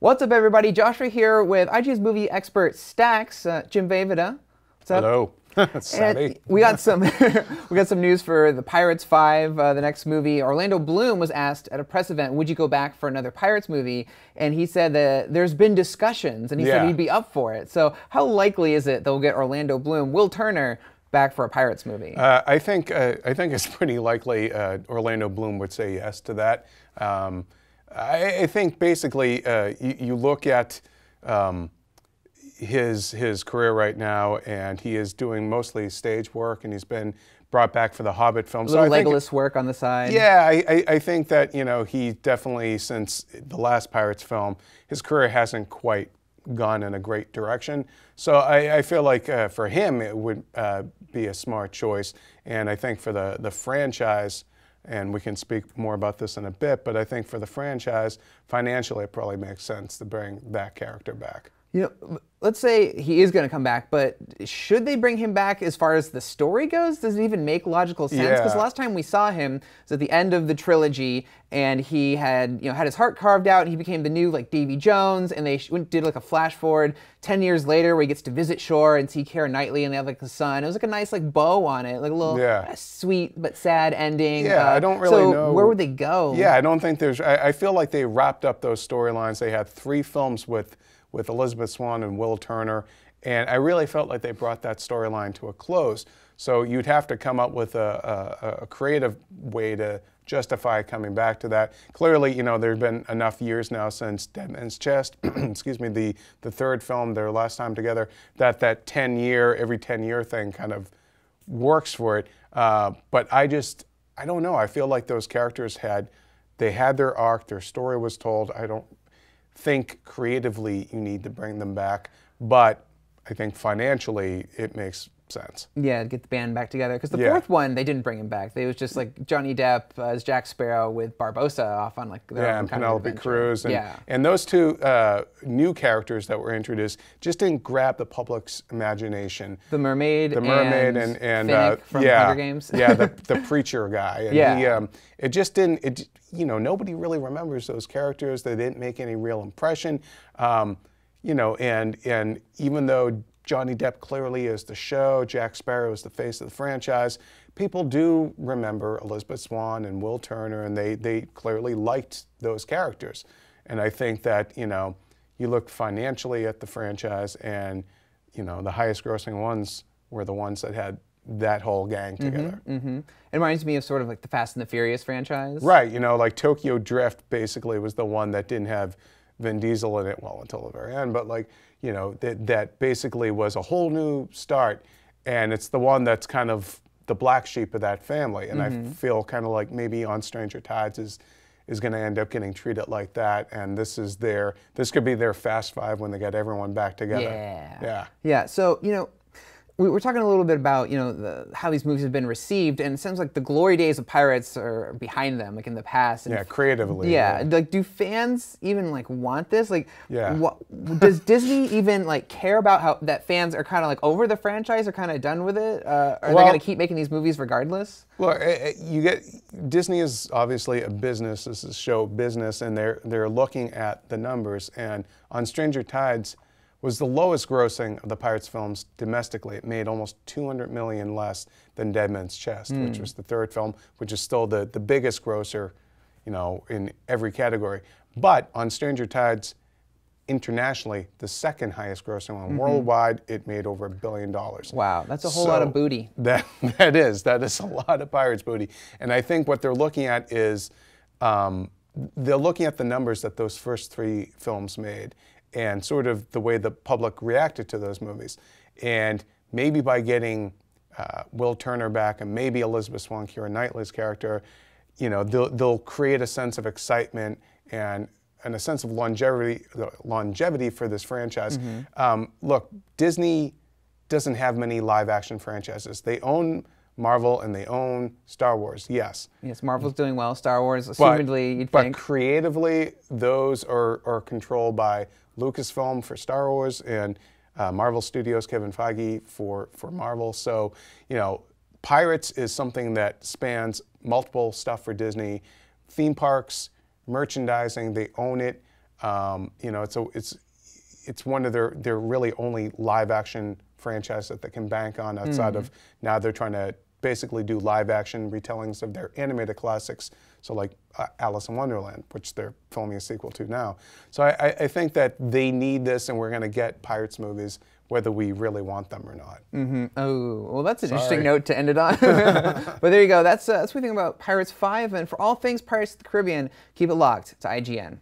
What's up, everybody? Joshua here with IG's movie expert Stax, Jim Vejvoda. What's up? Hello. And we got some we got some news for the Pirates 5, the next movie. Orlando Bloom was asked at a press event, would you go back for another Pirates movie? And he said that there's been discussions, and he said he'd be up for it. So how likely is it they'll get Orlando Bloom, Will Turner, back for a Pirates movie? I think it's pretty likely Orlando Bloom would say yes to that. I think basically you look at his career right now, and he is doing mostly stage work, and he's been brought back for the Hobbit films. A little Legolas work on the side. Yeah, I think that, you know, he definitely, since the last Pirates film, his career hasn't quite gone in a great direction. So I feel like for him it would be a smart choice, and I think for the franchise, and we can speak more about this in a bit, but I think for the franchise, financially it probably makes sense to bring that character back. You know, let's say he is going to come back, but should they bring him back as far as the story goes? Does it even make logical sense? Because the last time we saw him was at the end of the trilogy, and he had, you know, had his heart carved out, and he became the new, like, Davy Jones, and they did, like, a flash forward 10 years later where he gets to visit shore and see Keira Knightley, and they have, like, a son. It was, like, a nice, like, bow on it, like a little sweet but sad ending. Yeah, I don't really know. So where would they go? Yeah, I don't think there's, I feel like they wrapped up those storylines. They had 3 films with Elizabeth Swann and Will Turner, and I really felt like they brought that storyline to a close. So you'd have to come up with a creative way to justify coming back to that. Clearly, you know, there have been enough years now since Dead Man's Chest, excuse me, the third film, their last time together, that 10-year, every 10-year thing kind of works for it. But I don't know. I feel like those characters had their arc, their story was told. I don't think creatively you need to bring them back, but I think financially it makes sense. Yeah, get the band back together. Because the fourth one, they didn't bring him back. It was just like Johnny Depp as Jack Sparrow with Barbossa off on like their own and kind Penelope of Cruz. And, yeah. And those 2 new characters that were introduced just didn't grab the public's imagination. The mermaid and Finnick from Hunger Games. Yeah, the preacher guy. And yeah. It just didn't, you know, nobody really remembers those characters. They didn't make any real impression. You know, and even though Johnny Depp clearly is the show, Jack Sparrow is the face of the franchise, people do remember Elizabeth Swann and Will Turner, and they clearly liked those characters. And I think that, you know, you look financially at the franchise, and, you know, the highest grossing ones were the ones that had that whole gang together. It reminds me of sort of like the Fast and the Furious franchise. Right, you know, like Tokyo Drift basically was the one that didn't have Vin Diesel in it, well, until the very end, but like, you know, that basically was a whole new start, and it's the one that's kind of the black sheep of that family, and I feel kind of like maybe On Stranger Tides is going to end up getting treated like that, and this could be their Fast Five when they get everyone back together. Yeah. So, you know, we were talking a little bit about, you know, how these movies have been received, and it sounds like the glory days of Pirates are behind them, like in the past. And creatively. Yeah, like, do fans even like want this? Like, yeah. Does Disney even like care about how that fans are kind of like over the franchise, or kind of done with it? Are they going to keep making these movies regardless? Well, Disney is obviously a business. This is show business, and they're looking at the numbers. And On Stranger Tides was the lowest grossing of the Pirates films domestically. It made almost $200 million less than Dead Man's Chest, which was the third film, which is still the biggest grosser, you know, in every category. But On Stranger Tides, internationally, the second highest grossing one. Worldwide, it made over $1 billion. Wow, that's a whole lot of booty. That is a lot of Pirates booty. And I think what they're looking at is, they're looking at the numbers that those first 3 films made, and sort of the way the public reacted to those movies. And maybe by getting Will Turner back, and maybe Elizabeth Swann, Keira Knightley's character, you know, they'll create a sense of excitement and a sense of longevity for this franchise. Look, Disney doesn't have many live-action franchises. They own Marvel and they own Star Wars, yes. Yes, Marvel's doing well. Star Wars, assumedly, you'd think. But creatively, those are controlled by Lucasfilm for Star Wars and Marvel Studios, Kevin Feige for Marvel. So, you know, Pirates is something that spans multiple stuff for Disney. Theme parks, merchandising, they own it. You know, it's one of their really only live action franchise that they can bank on outside of, now they're trying to basically do live action retellings of their animated classics. So like Alice in Wonderland, which they're filming a sequel to now. So I think that they need this, and we're going to get Pirates movies whether we really want them or not. Oh, well, that's an interesting note to end it on. But there you go. That's what we think about Pirates 5. And for all things Pirates of the Caribbean, keep it locked to IGN.